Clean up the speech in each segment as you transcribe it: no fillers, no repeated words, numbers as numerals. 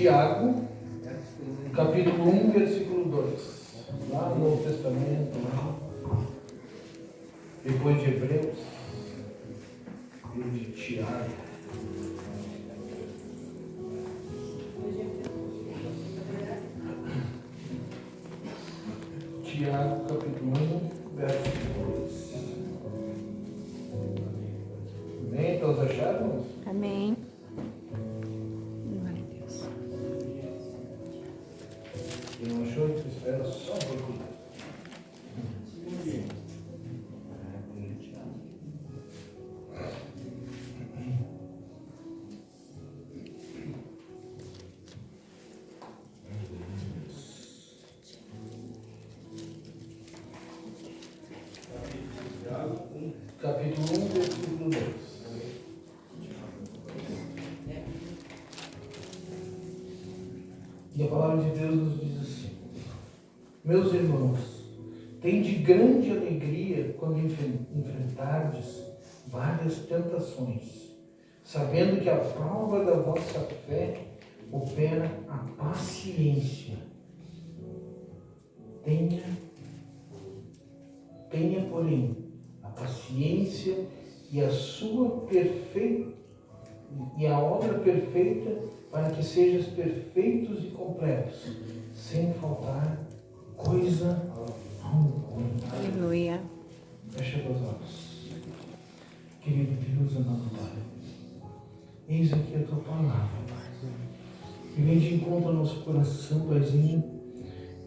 Tiago, capítulo 1, versículo 2. Lá no Novo Testamento, lá. Depois de Hebreus, livro de Tiago. Tiago, capítulo 1, versículo 2. Amém? Todos acharam? Amém. Glória a Deus. Quem não achou, espera só um pouquinho. Capítulo 1, versículo 2. E a palavra de Deus nos diz assim: meus irmãos, tende grande alegria quando enfrentardes várias tentações, sabendo que a prova da vossa fé opera a paciência. Tenha, porém, a paciência e a obra perfeita, para que sejais perfeitos e completos, sem faltar coisa alguma. Aleluia. Fecha os olhos. Querido Deus, amado Pai, eis aqui a tua palavra, Pai. E vem de encontro ao nosso coração, Paizinho,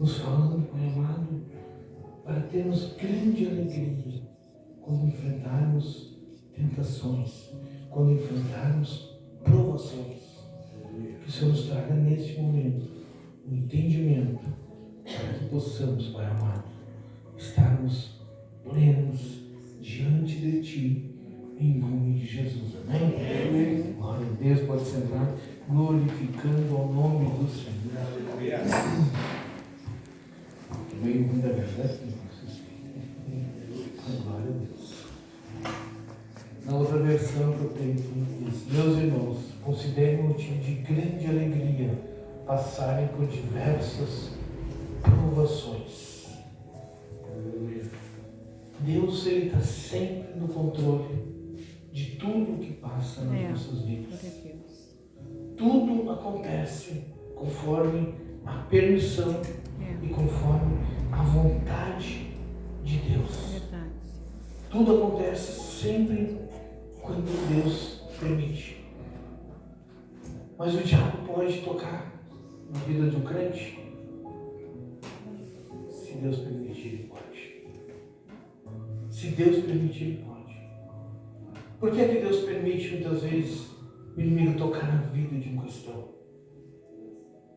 nos falando, Pai amado, para termos grande alegria quando enfrentarmos tentações, quando enfrentarmos provações. Que o Senhor nos traga neste momento um entendimento para que possamos, Pai amado, estarmos plenos diante de Ti, em nome de Jesus. Amém? Amém. Glória a Deus, pode sentar, glorificando ao nome do Senhor. Veio muita verdade, glória a Deus. Na outra versão que eu tenho, diz: meus irmãos, considerem motivo de grande alegria passarem por diversas provações. Deus, Ele está sempre no controle de tudo que passa nas nossas vidas. Tudo acontece conforme a permissão e conforme a vontade de Deus. Tudo acontece sempre quando Deus permite. Mas o diabo pode tocar na vida de um crente? Se Deus permitir, ele pode. Se Deus permitir, ele pode. Por que é que Deus permite muitas vezes o inimigo tocar na vida de um cristão?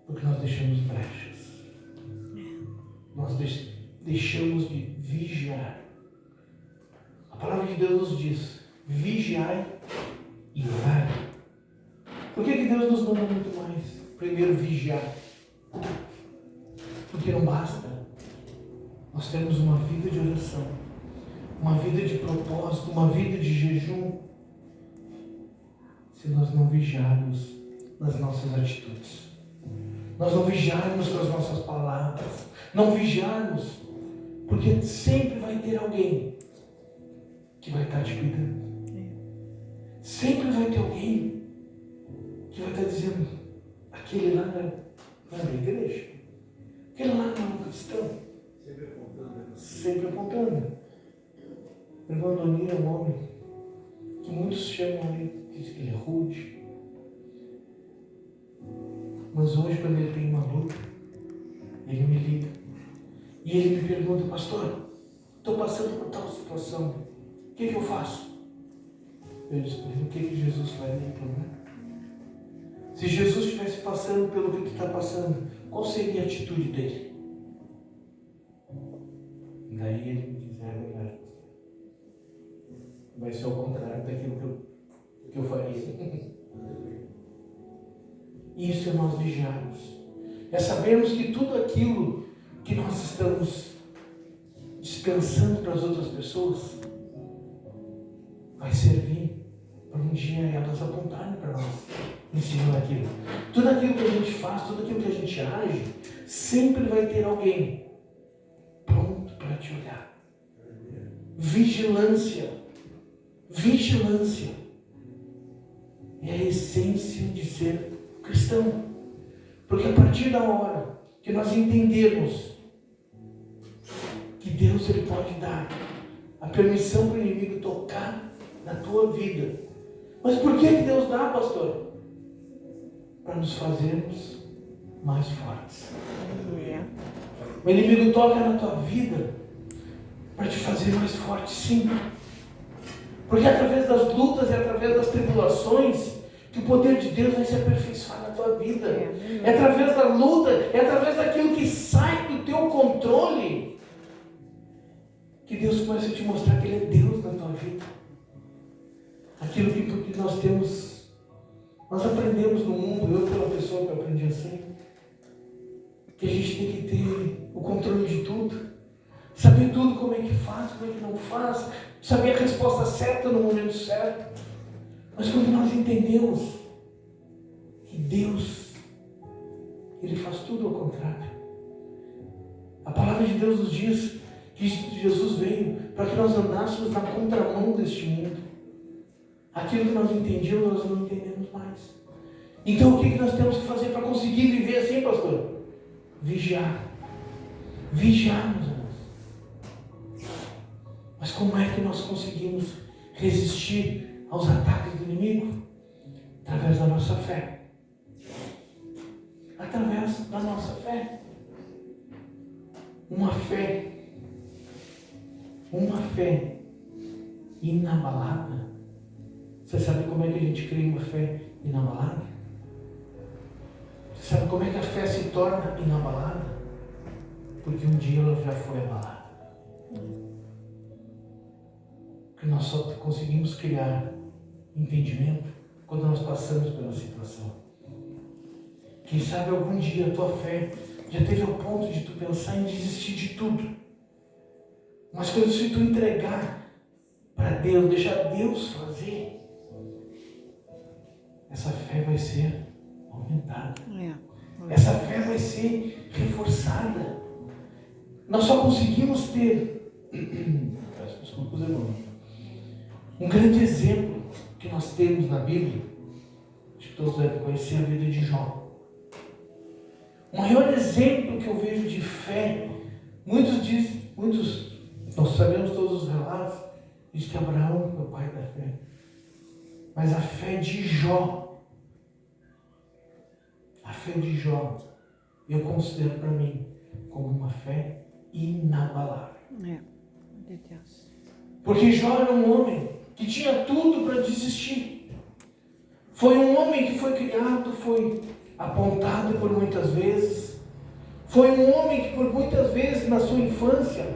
Porque nós deixamos brechas. Nós deixamos de vigiar. A palavra de Deus nos diz: vigiai e orai. Por que Deus nos manda muito mais? Primeiro, vigiar. Porque não basta nós termos uma vida de oração, uma vida de propósito, uma vida de jejum, se nós não vigiarmos nas nossas atitudes, nós não vigiarmos com as nossas palavras, não vigiarmos, porque sempre vai ter alguém que vai estar te cuidando. Sempre vai ter alguém que vai estar dizendo: aquele lá não é da igreja, aquele lá não é um cristão. Sempre apontando. O irmão Doni é um homem que muitos chamam ele, dizem que ele é rude. Mas hoje, quando ele tem uma luta, ele me liga e ele me pergunta: pastor, estou passando por tal situação, o que eu faço? Eu disse para ele: o que Jesus faria no problema? Se Jesus estivesse passando pelo que tu está passando, qual seria a atitude dele? Daí ele me diz: é verdade, vai ser ao contrário daquilo que eu faria. Isso é nós vigiarmos. É sabermos que tudo aquilo que nós estamos dispensando para as outras pessoas vai servir para um dia elas apontarem para nós em cima daquilo. Tudo aquilo que a gente faz, tudo aquilo que a gente age, sempre vai ter alguém pronto para te olhar. Vigilância. Vigilância é a essência de ser cristão. Porque a partir da hora que nós entendermos que Deus ele pode dar a permissão para o inimigo tocar na tua vida. Mas por que Deus dá, pastor? Para nos fazermos mais fortes. O inimigo toca na tua vida para te fazer mais forte, sim. Porque é através das lutas e através das tribulações que o poder de Deus vai se aperfeiçoar na tua vida. É através da luta, é através daquilo que sai do teu controle que Deus começa a te mostrar que Ele é Deus na tua vida. Aquilo que nós temos, nós aprendemos no mundo, eu pela pessoa que eu aprendi assim, que a gente tem que ter o controle de tudo, saber tudo como é que faz, como é que não faz, saber a resposta certa no momento certo. Mas quando nós entendemos que Deus, Ele faz tudo ao contrário. A palavra de Deus nos diz que Jesus veio para que nós andássemos na contramão deste mundo. Aquilo que nós entendíamos, nós não entendemos mais. Então o que nós temos que fazer para conseguir viver assim, pastor? Vigiar. Vigiar, meus irmãos. Mas como é que nós conseguimos resistir aos ataques do inimigo? Através da nossa fé. Através da nossa fé. Uma fé inabalada. Você sabe como é que a gente cria uma fé inabalada? Você sabe como é que a fé se torna inabalada? Porque um dia ela já foi abalada. Porque nós só conseguimos criar entendimento quando nós passamos pela situação. Quem sabe algum dia a tua fé já teve ao ponto de tu pensar em desistir de tudo. Mas quando se tu entregar para Deus, deixar Deus fazer, essa fé vai ser aumentada. Essa fé vai ser reforçada. Nós só conseguimos ter, peço desculpas, irmão, um grande exemplo que nós temos na Bíblia, acho que todos devem conhecer a vida de Jó. O maior exemplo que eu vejo de fé, nós sabemos todos os relatos, diz que Abraão foi o pai da fé. Mas a fé de Jó, eu considero para mim como uma fé inabalável. Porque Jó era um homem que tinha tudo para desistir. Foi um homem que foi criado, foi apontado por muitas vezes. Foi um homem que por muitas vezes na sua infância,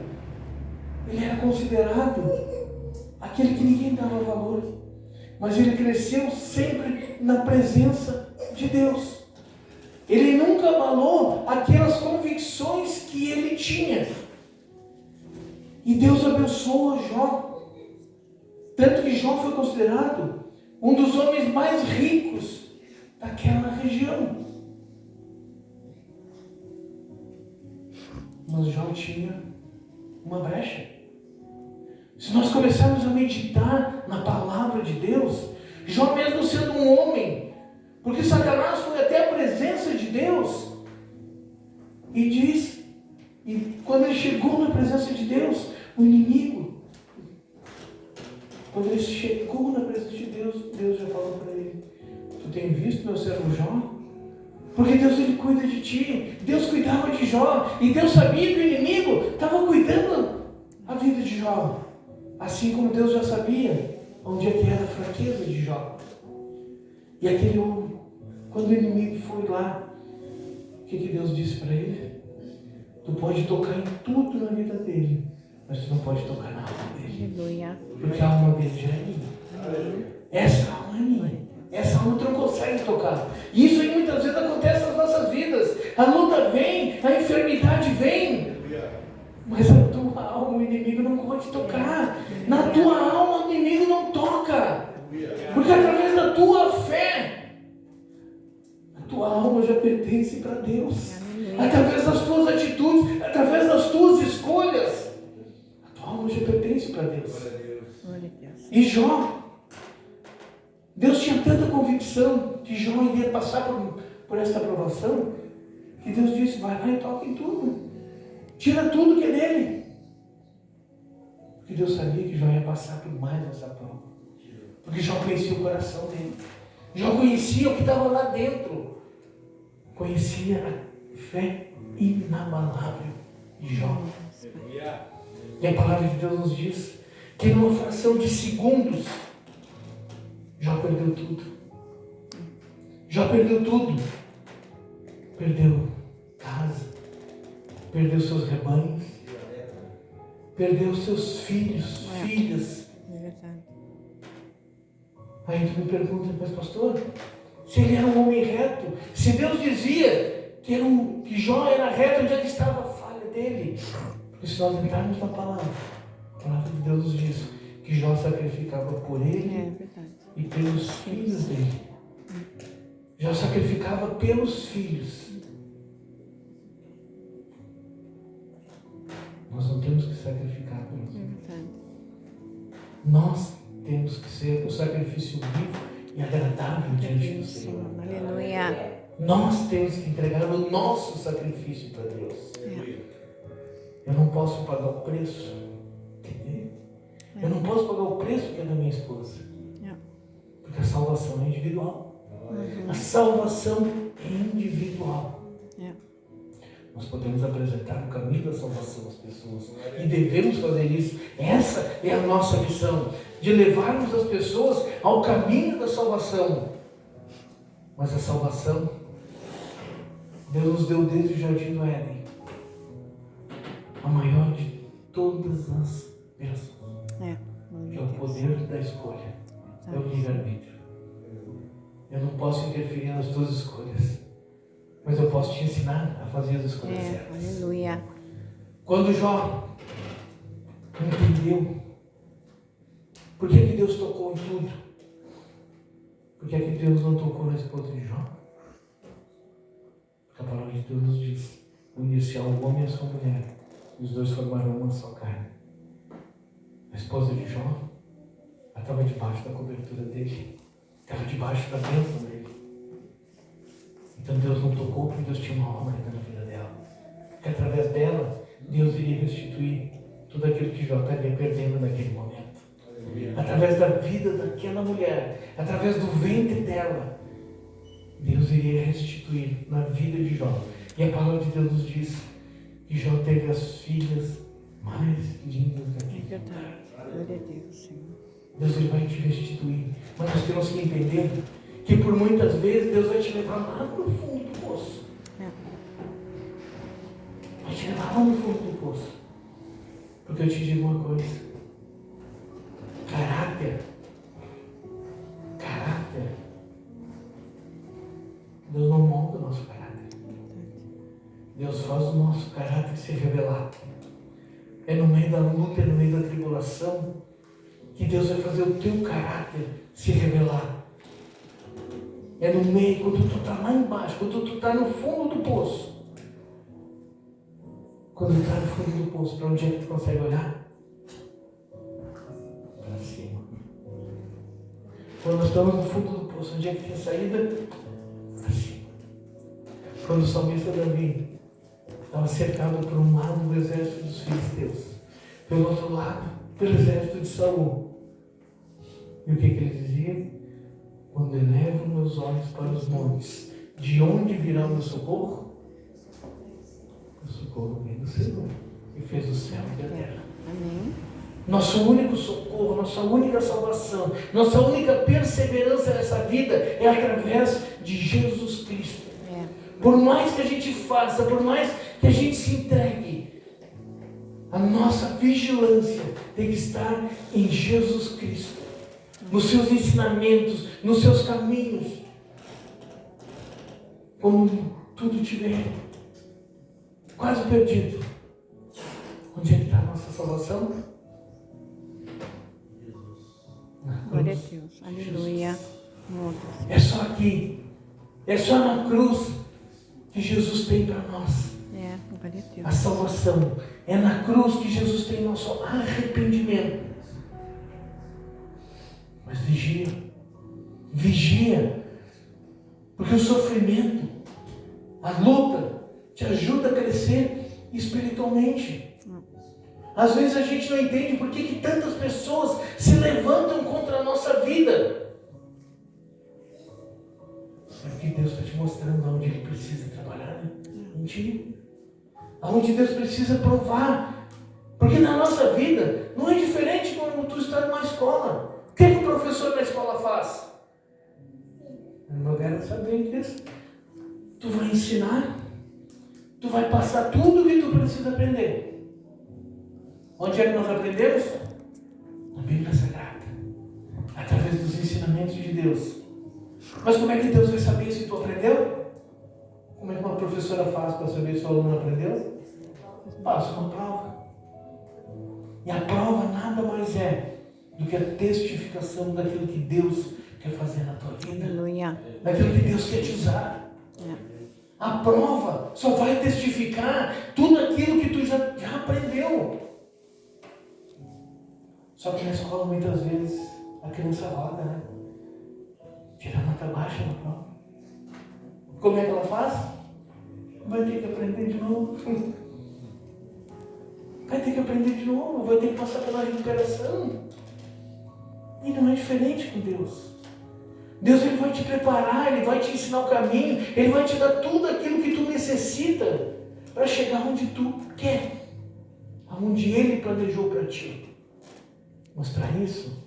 ele era considerado aquele que ninguém dava valor. Mas ele cresceu sempre na presença de Deus. Ele nunca abalou aquelas convicções que ele tinha. E Deus abençoou Jó. Tanto que Jó foi considerado um dos homens mais ricos daquela região. Mas Jó tinha uma brecha. Se nós começarmos a meditar na palavra de Deus, Jó mesmo sendo um homem, porque Satanás foi até a presença de Deus e diz, e quando ele chegou na presença de Deus, o inimigo, quando ele chegou na presença de Deus, Deus já falou para ele: tu tem visto meu servo Jó? Porque Deus, ele cuida de ti. Deus cuidava de Jó, e Deus sabia que o inimigo estava cuidando a vida de Jó, assim como Deus já sabia onde é que era a fraqueza de Jó. E aquele homem, quando o inimigo foi lá, o que Deus disse para ele? Tu pode tocar em tudo na vida dele, mas tu não pode tocar na alma dele. Porque a alma dele já é minha. Essa alma é minha. Essa alma tu não consegue tocar. E isso aí muitas vezes acontece nas nossas vidas. A luta vem, a enfermidade vem, mas a tua alma o inimigo não pode tocar. Na tua alma o inimigo não toca. Porque através pertence para Deus. Aleluia. Através das tuas atitudes, através das tuas escolhas, a tua alma já pertence para Deus. Glória a Deus. E Jó, Deus tinha tanta convicção que Jó iria passar por esta aprovação, que Deus disse, vai lá e toca em tudo. Tira tudo que é dele. Porque Deus sabia que Jó ia passar por mais essa prova. Porque Jó conhecia o coração dele. Jó conhecia o que estava lá dentro. Conhecia a fé inabalável de Jó. E a palavra de Deus nos diz que numa fração de segundos, Jó perdeu tudo. Jó perdeu tudo. Perdeu casa, perdeu seus rebanhos, perdeu seus filhos, filhas. É verdade. Aí tu me pergunta, mas pastor, se ele era um homem reto, se Deus dizia que Jó era reto, onde é que estava a falha dele? Porque se nós entrarmos na palavra, a palavra de Deus nos diz que Jó sacrificava por ele e pelos filhos dele. Jó sacrificava pelos filhos. Nós não temos que sacrificar pelos filhos. Nós temos que ser o sacrifício vivo e agradável diante do Senhor. Aleluia. Nós temos que entregar o nosso sacrifício para Deus. Eu não posso pagar o preço. Entendeu? Eu não posso pagar o preço que é da minha esposa. Porque a salvação é individual. A salvação é individual. Nós podemos apresentar o caminho da salvação às pessoas. E devemos fazer isso. Essa é a nossa missão. De levarmos as pessoas ao caminho da salvação. Mas a salvação, Deus nos deu desde o Jardim do Éden. A maior de todas as bênçãos. Que é o poder da escolha. É o livre-arbítrio. Eu não posso interferir nas tuas escolhas. Mas eu posso te ensinar a fazer as escolhas certas. Aleluia. Quando Jó entendeu por que Deus tocou em tudo, por que Deus não tocou na esposa de Jó? Porque a palavra de Deus nos diz: unir-se ao homem e a sua mulher, e os dois formarão uma só carne. A esposa de Jó, ela estava debaixo da cobertura dele, estava debaixo da bênção dele. Então Deus não tocou porque Deus tinha uma obra na vida dela. Porque através dela, Deus iria restituir tudo aquilo que Jó estaria perdendo naquele momento. Através da vida daquela mulher, através do ventre dela, Deus iria restituir na vida de Jó. E a palavra de Deus nos diz que Jó teve as filhas mais lindas daquele lugar. Glória a Deus, Senhor. Deus ele vai te restituir. Mas nós temos que entender que por muitas vezes Deus vai te levar lá no fundo do poço. Vai te levar lá no fundo do poço. Porque eu te digo uma coisa. Caráter. Deus não molda o nosso caráter. Deus faz o nosso caráter se revelar. É no meio da luta, é no meio da tribulação que Deus vai fazer o teu caráter se revelar. É no meio, quando tu está lá embaixo, quando tu está no fundo do poço. Quando tu está no fundo do poço, para onde é que tu consegue olhar? Para cima. Quando nós estamos no fundo do poço, onde é que tem a saída? Para cima. Quando o salmista Davi estava cercado por um lado do exército dos filisteus, pelo outro lado, pelo exército de Saul. E o que ele dizia? Quando elevo meus olhos para os montes, de onde virá o meu socorro? O socorro vem do Senhor, que fez o céu e a terra. Amém. Nosso único socorro, nossa única salvação, nossa única perseverança nessa vida é através de Jesus Cristo. Por mais que a gente faça, por mais que a gente se entregue, a nossa vigilância tem que estar em Jesus Cristo. Nos seus ensinamentos, nos seus caminhos. Quando tudo estiver quase perdido, onde é que está a nossa salvação? Glória a Deus. Aleluia. É só aqui. É só na cruz que Jesus tem para nós. Glória a Deus. A salvação. É na cruz que Jesus tem nosso arrependimento. Mas vigia. Vigia. Porque o sofrimento, a luta, te ajuda a crescer espiritualmente. Às vezes a gente não entende por que tantas pessoas se levantam contra a nossa vida. É porque Deus está te mostrando onde Ele precisa trabalhar, né? Em ti. Aonde Deus precisa provar. Porque na nossa vida não é diferente quando tu está numa escola. O que o professor na escola faz? Eu não quero saber disso. Tu vai ensinar. Tu vai passar tudo o que tu precisa aprender. Onde é que nós aprendemos? Na Bíblia Sagrada. Através dos ensinamentos de Deus. Mas como é que Deus vai saber se tu aprendeu? Como é que uma professora faz para saber se o aluno aprendeu? Passa uma prova. E a prova nada mais é do que a testificação daquilo que Deus quer fazer na tua vida. Aleluia. Daquilo que Deus quer te usar. A prova só vai testificar tudo aquilo que tu já aprendeu. Só que na escola muitas vezes a criança roda, né? Tira a nota baixa na prova. Como é que ela faz? Vai ter que aprender de novo. Vai ter que aprender de novo. Vai ter que passar pela recuperação. E não é diferente com Deus. Deus, Ele vai te preparar, Ele vai te ensinar o caminho, Ele vai te dar tudo aquilo que tu necessita para chegar onde tu quer. Aonde Ele planejou para ti. Mas para isso,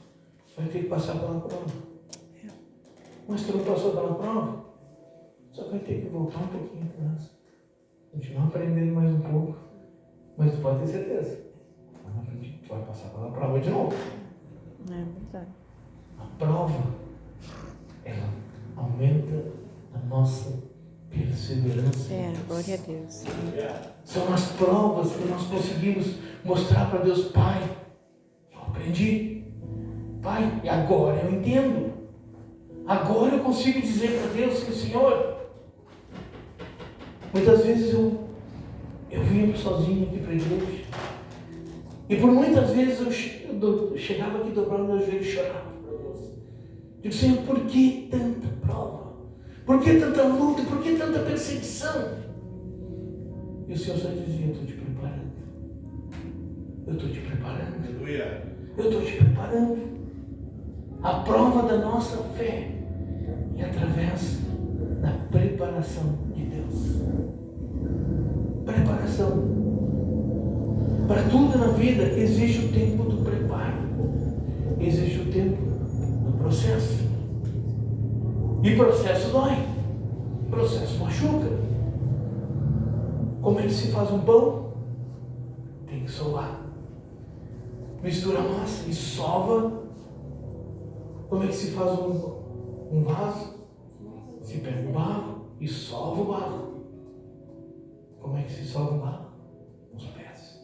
vai ter que passar pela prova. Mas tu não passou pela prova, só vai ter que voltar um pouquinho atrás. Continuar aprendendo mais um pouco. Mas tu pode ter certeza. Tu vai passar pela prova de novo. É verdade. A prova, ela aumenta a nossa perseverança. Glória a Deus. São as provas que nós conseguimos mostrar para Deus, Pai, eu aprendi. Pai, e agora eu entendo. Agora eu consigo dizer para Deus, Senhor. Muitas vezes eu vinha sozinho aqui para a igreja. E por muitas vezes eu chegava aqui, dobrava meu joelho e chorava para Deus. Digo, Senhor, por que tanta prova? Por que tanta luta? Por que tanta perseguição? E o Senhor só dizia, eu estou te preparando. Eu estou te preparando. Eu estou te preparando. A prova da nossa fé é através da preparação de Deus. Preparação. Para tudo na vida existe o tempo do preparo. Existe o tempo do processo. E processo dói. Processo machuca. Como é que se faz um pão? Tem que sovar. Mistura a massa e sova. Como é que se faz um vaso? Se pega o barro e sova o barro. Como é que se sova o barro? Os pés.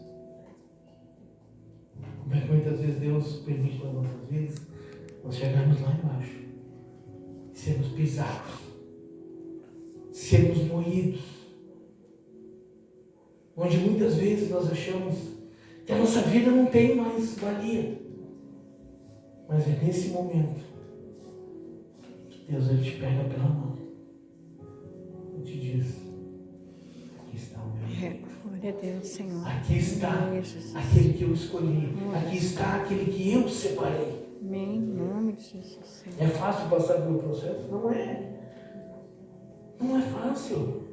Como é que muitas vezes Deus permite nas nossas vidas nós chegarmos lá embaixo, sermos pisados, sermos moídos, onde muitas vezes nós achamos que a nossa vida não tem mais valia. Mas é nesse momento que Deus Ele te pega pela mão e te diz, aqui está o meu filho. Glória a Deus, Senhor. Aqui está aquele que eu escolhi. Aqui está aquele que eu separei. Amém. Em nome de Jesus, Senhor. É fácil passar pelo processo? Não é. Não é fácil.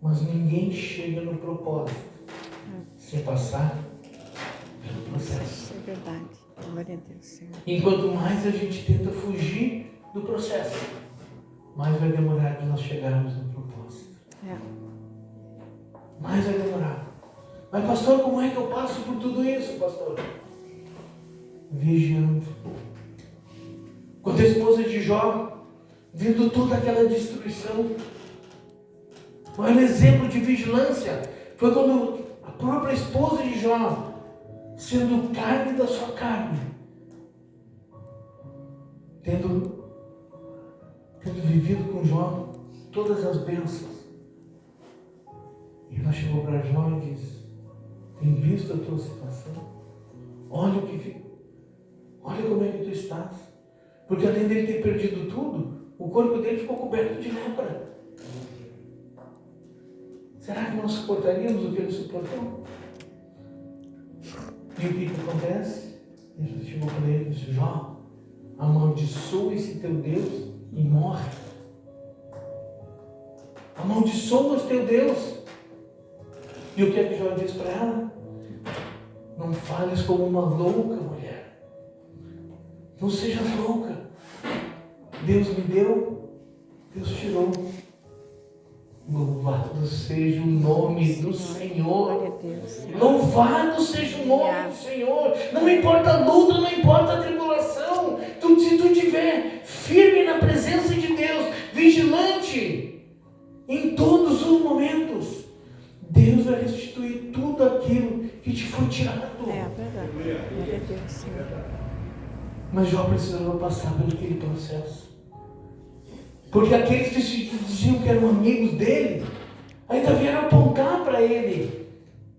Mas ninguém chega no propósito sem passar pelo processo. Isso é verdade. Glória a Deus, Senhor. Enquanto mais a gente tenta fugir do processo, mais vai demorar de nós chegarmos no propósito. Mais vai demorar. Mas pastor, como é que eu passo por tudo isso, pastor? Vigiando. Quando a esposa de Jó, vendo toda aquela destruição, o maior exemplo de vigilância foi quando a própria esposa de Jó, sendo carne da sua carne, tendo vivido com Jó, todas as bênçãos. E ela chegou para Jó e disse: tem visto a tua situação? Olha como é que tu estás. Porque além dele ter perdido tudo, o corpo dele ficou coberto de lepra. Será que nós suportaríamos o que ele suportou? E o que acontece? Jesus chegou para ele e disse: Jó, amaldiçoa esse teu Deus e morre. Amaldiçoa o teu Deus. E o que é que Jó diz para ela? Não fales como uma louca, mulher. Não sejas louca. Deus me deu, Deus tirou. Louvado seja o nome do Senhor. Louvado seja o nome do Senhor. Não importa a luta, não importa a tribulação. Se tu estiver firme na presença de Deus, vigilante em todos os momentos, Deus vai restituir tudo aquilo que te foi tirado. É verdade. Glória a Deus, Senhor. Mas Jó precisava passar por aquele processo. Porque aqueles que diziam que eram amigos dele, ainda vieram apontar para ele,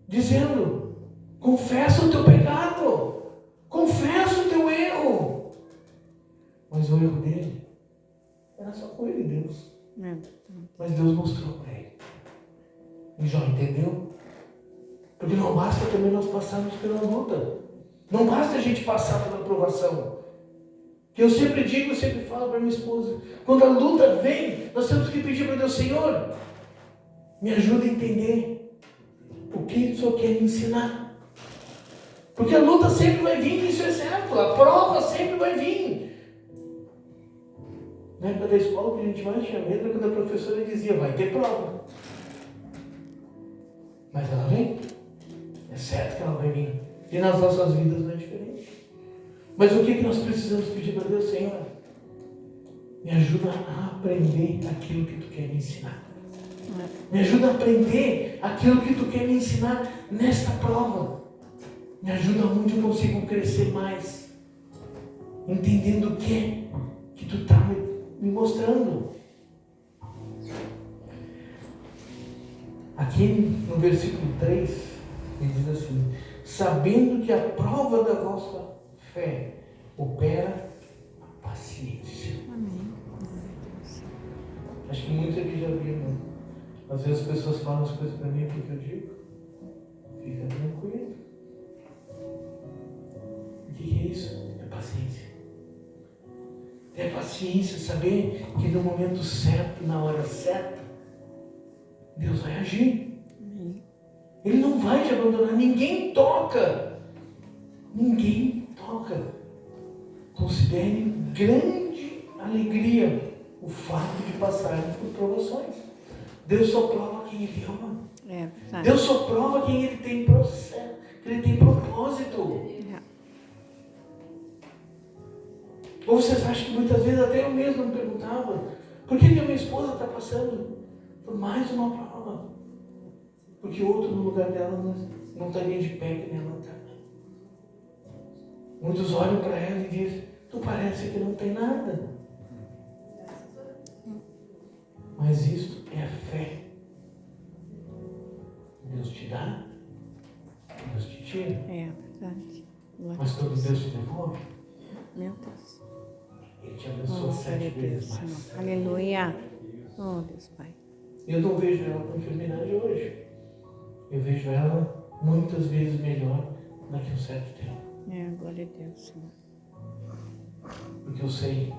dizendo: confessa o teu pecado, confessa o teu erro. Mas o erro dele era só com ele e Deus. Mas Deus mostrou para ele. E Jó entendeu? Porque não basta também nós passarmos pela luta. Não basta a gente passar pela provação. Que eu sempre digo, eu sempre falo para minha esposa: quando a luta vem, nós temos que pedir para Deus: Senhor, me ajuda a entender o que o Senhor quer me ensinar. Porque a luta sempre vai vir, isso é certo. A prova sempre vai vir. Na época da escola, que a gente mais tinha medo era quando a professora dizia: vai ter prova. Mas ela vem. É certo que ela vai vir. E nas nossas vidas não é diferente. Mas o que nós precisamos pedir para Deus? Senhor, me ajuda a aprender aquilo que Tu quer me ensinar. Me ajuda a aprender aquilo que Tu quer me ensinar nesta prova. Me ajuda onde eu consigo crescer mais. Entendendo o que Tu está me mostrando. Aqui no versículo 3, ele diz assim: sabendo que a prova da vossa fé opera a paciência. Amém. Acho que muitos aqui já viram. Às vezes as pessoas falam as coisas para mim, porque eu digo: fica tranquilo. O que é isso? É paciência. É paciência, saber que no momento certo, na hora certa, Deus vai agir. Amém. Ele não vai te abandonar. Ninguém toca. Ninguém toca. Considere grande alegria o fato de passarem por provações. Deus só prova quem Ele ama. É verdade. Deus só prova quem Ele tem processo, que Ele tem propósito. Ou vocês acham que muitas vezes até eu mesmo me perguntava: por que a minha esposa está passando por mais uma prova? Porque outro no lugar dela não estaria de pé que nem ela está. Muitos olham para ela e dizem: tu parece que não tem nada. Mas isso é a fé. Deus te dá, Deus te tira. É verdade. Mas quando Deus te devolve, Meu Deus. Ele te abençoa 7 vezes mais. Senhor. Aleluia. Oh, Deus Pai. Eu não vejo ela com enfermidade hoje. Eu vejo ela muitas vezes melhor daqui a um certo tempo. É, glória a Deus, Senhor. Porque eu sei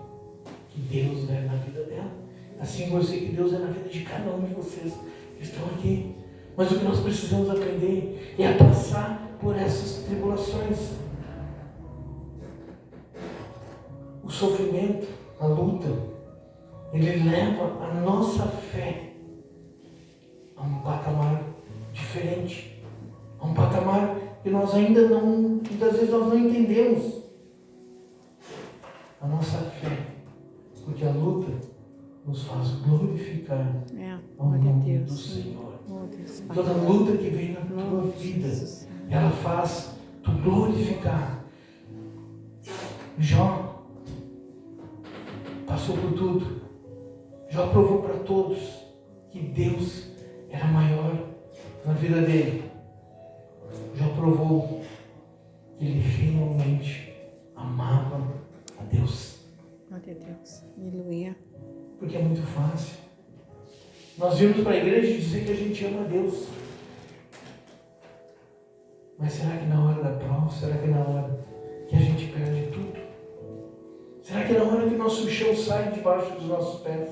que Deus é na vida dela. Assim como eu sei que Deus é na vida de cada um de vocês que estão aqui. Mas o que nós precisamos aprender é a passar por essas tribulações. O sofrimento, a luta, ele leva a nossa fé a um patamar diferente. A um patamar que nós ainda não, muitas vezes nós não entendemos. A nossa fé, porque a luta nos faz glorificar ao nome do Senhor. Toda luta que vem na tua vida, ela faz tu glorificar. Jó passou por tudo. Jó provou para todos que Deus era maior na vida dele. Jó provou que ele realmente amava a Deus. Glória a Deus. Aleluia. Porque é muito fácil. Nós vimos para a igreja dizer que a gente ama a Deus. Mas será que na hora da prova, será que na hora que a gente perde tudo? Será que na hora que o nosso chão sai debaixo dos nossos pés,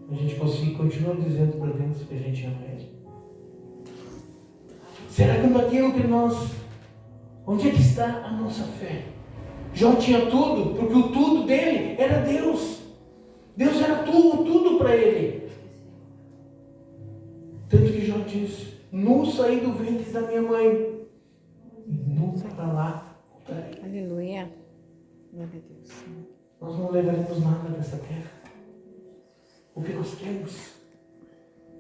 a gente continua dizendo para Deus que a gente ama Ele? Será que naquilo que onde é que está a nossa fé? Jó tinha tudo, porque o tudo dele era Deus. Deus era tudo para ele. Tanto que Jó diz: nu saí do ventre da minha mãe, e nu para lá voltarei. Aleluia. Glória a Deus. Nós não levaremos nada dessa terra. O que nós temos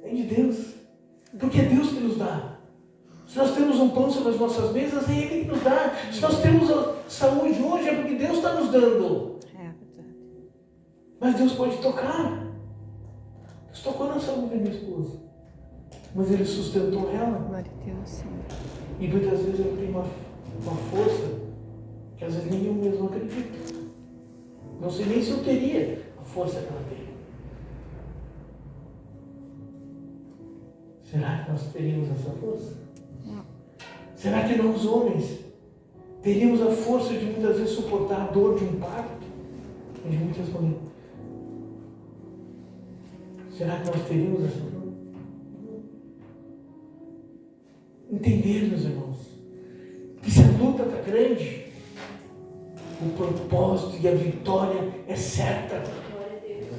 é de Deus, porque é Deus que nos dá. Se nós temos um pão sobre as nossas mesas, é Ele que nos dá. Se nós temos a saúde hoje, é porque Deus está nos dando. É verdade. Mas Deus pode tocar. Deus tocou na saúde da minha esposa, mas Ele sustentou ela. Glória a Deus, Senhor. E muitas vezes ela tem uma força que às vezes nem eu mesmo acredito. Não sei nem se eu teria a força que ela tem. Será que nós teríamos essa força? Não. Será que nós, homens, teríamos a força de muitas vezes suportar a dor de um parto? De muitas mulheres. Será que nós teríamos essa dor? Entender, meus irmãos, que se a luta está grande, o propósito e a vitória é certa.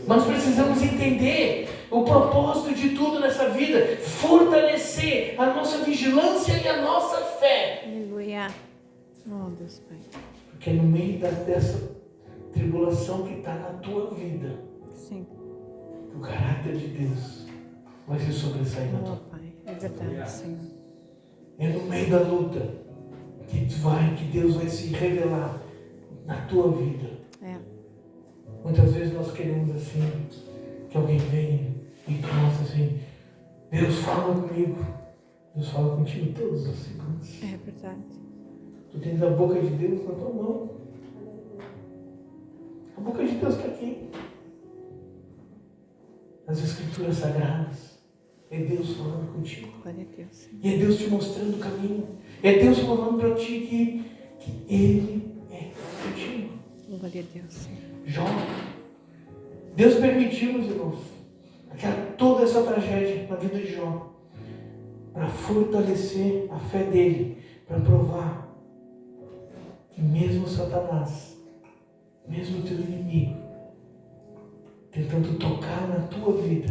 Nós precisamos entender o propósito de tudo nessa vida, fortalecer a nossa vigilância e a nossa fé. Aleluia. Oh, Deus Pai. Porque no meio dessa tribulação que está na tua vida, Sim. o caráter de Deus vai se sobressair na tua Oh, Pai. É verdade, Senhor. É no meio da luta que Deus vai se revelar na tua vida. É. Muitas vezes nós queremos assim, que alguém venha e que nossa assim, Deus fala comigo. Deus fala contigo todos os segundos. É verdade. Tu tens a boca de Deus na tua mão. A boca de Deus está aqui. As escrituras sagradas. É Deus falando contigo. Glória a Deus, Senhor. E é Deus te mostrando o caminho. É Deus falando para ti que Ele é contigo. Glória a Deus, Senhor. Jó. Deus permitiu, meus irmãos, toda essa tragédia na vida de Jó, para fortalecer a fé dele, para provar que mesmo Satanás, mesmo o teu inimigo, tentando tocar na tua vida,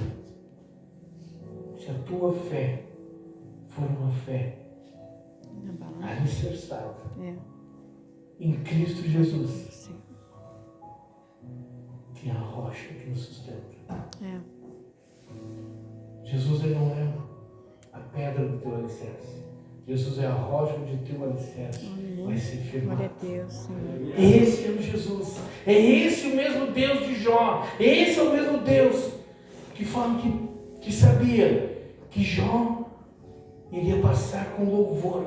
se a tua fé for uma fé alicerçada em Cristo Jesus, Sim. que é a rocha que nos sustenta. É. Jesus, ele não é a pedra do teu alicerce. Jesus é a rocha onde o teu alicerce vai ser firmado. Glória a Deus, Senhor. Esse é o Jesus. É esse o mesmo Deus de Jó. Esse é o mesmo Deus que fala que sabia que Jó iria passar com louvor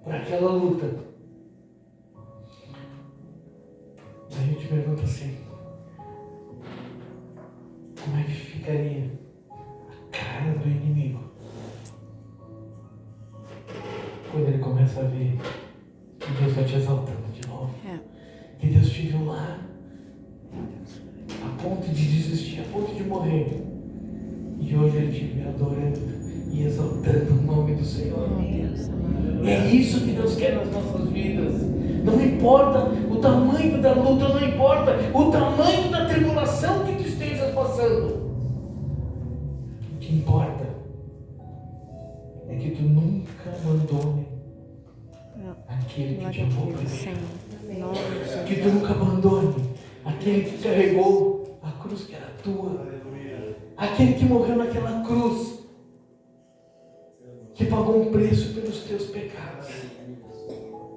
por aquela luta. A gente pergunta assim: como é que ficaria a cara do inimigo quando ele começa a ver que Deus está te exaltando de novo? É. Que Deus te viu lá a ponto de desistir, a ponto de morrer, e hoje Ele te vê adorando e exaltando o nome do Senhor. Oh, Deus amado. É isso que Deus quer nas nossas vidas. Não importa o tamanho da luta, não importa o tamanho da tribulação que tu estejas passando. O que importa é que tu nunca abandone aquele que te amou primeiro. Que tu nunca abandone aquele que carregou a cruz que era tua. Aquele que morreu naquela cruz, que pagou um preço pelos teus pecados,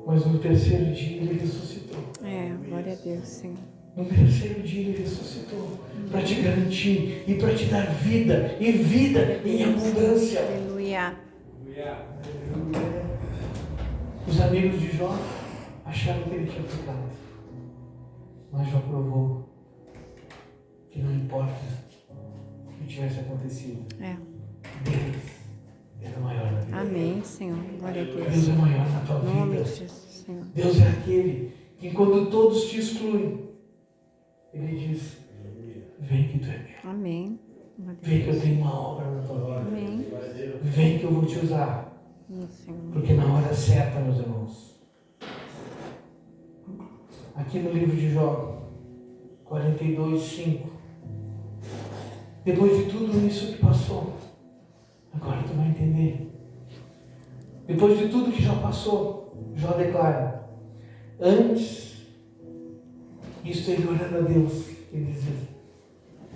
mas no terceiro dia ele ressuscitou. É, glória a Deus, Senhor. No terceiro dia Ele ressuscitou para te garantir e para te dar vida e vida em abundância. Aleluia. Os amigos de Jó acharam que ele tinha pecado, mas Jó provou que não importa o que tivesse acontecido, É. Deus era maior na vida. Amém, Senhor. Glória a Deus Deus. é maior na tua Em nome vida. de Jesus, Senhor. Deus é aquele que, enquanto todos te excluem, Ele diz: vem que tu é meu. Amém. Glória a Vem que eu Deus. tenho uma obra na tua vida. Amém. Vem que eu vou te usar. Isso, Senhor. Porque na hora certa, meus irmãos. Aqui no livro de Jó, 42:5. Depois de tudo isso que passou, agora tu vai entender. Depois de tudo que já passou, Jó declara: antes, isto ele orando a Deus, ele diz: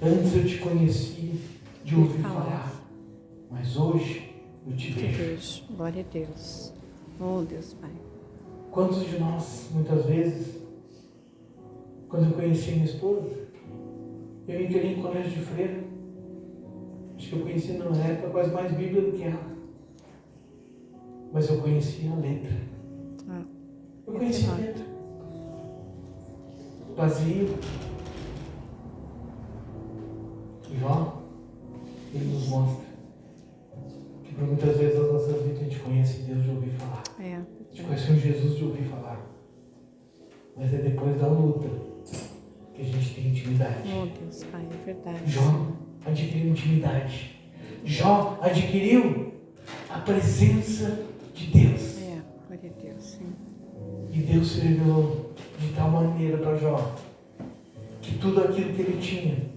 antes eu te conheci de ouvir falar, mas hoje eu te vejo. Deus. Glória a Deus. Oh, Deus Pai. Quantos de nós, muitas vezes, quando eu conheci minha esposa, eu entrei em colégio de freira. Acho que eu conheci na época quase mais Bíblia do que ela. Mas eu conheci a letra. Ah, Eu conheci a letra. Vazio. Jó, ele nos mostra que por muitas vezes nas nossas vidas a gente conhece Deus de ouvir falar. é. A gente conhece um Jesus de ouvir falar. Mas é depois da luta que a gente tem intimidade. Oh, Deus Pai, é verdade. Jó adquiriu intimidade. Jó adquiriu a presença de Deus. É, glória a Deus, Senhor. E Deus se revelou de tal maneira para Jó que tudo aquilo que ele tinha,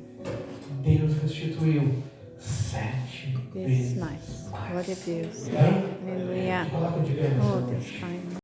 Deus restituiu 7 Vezes vezes mais. mais. Glória a Deus. Amém? Aleluia. Coloca de pé nessa Oh, noite. Deus Pai.